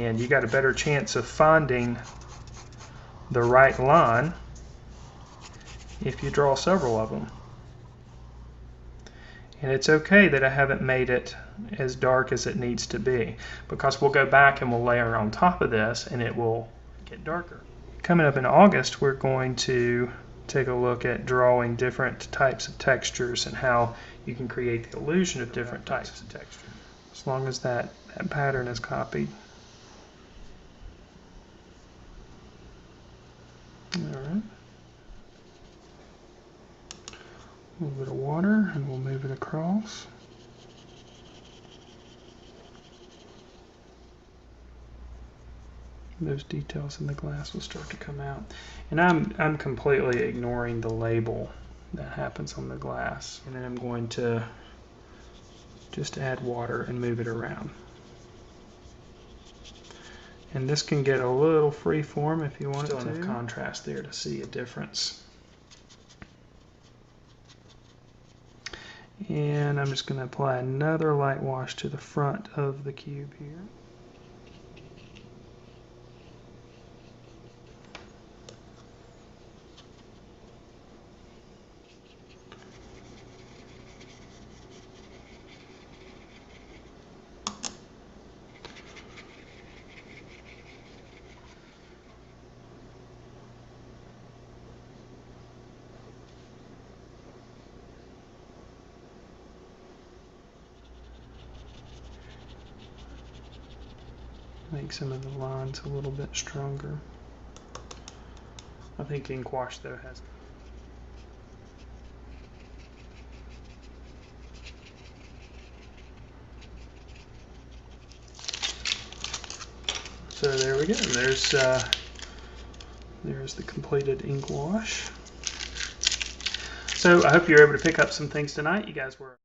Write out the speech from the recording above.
And you got a better chance of finding the right line if you draw several of them. And it's okay that I haven't made it as dark as it needs to be, because we'll go back and we'll layer on top of this and it will get darker. Coming up in August, we're going to take a look at drawing different types of textures and how you can create the illusion of different types of texture, as long as that pattern is copied. All right. A little bit of water and we'll move it across. Those details in the glass will start to come out. And I'm completely ignoring the label that happens on the glass. And then I'm going to just add water and move it around. And this can get a little free form if you want it to. Still enough contrast there to see a difference. And I'm just going to apply another light wash to the front of the cube here. Make some of the lines a little bit stronger. I think ink wash though has. So there we go. There's the completed ink wash. So I hope you're able to pick up some things tonight. You guys were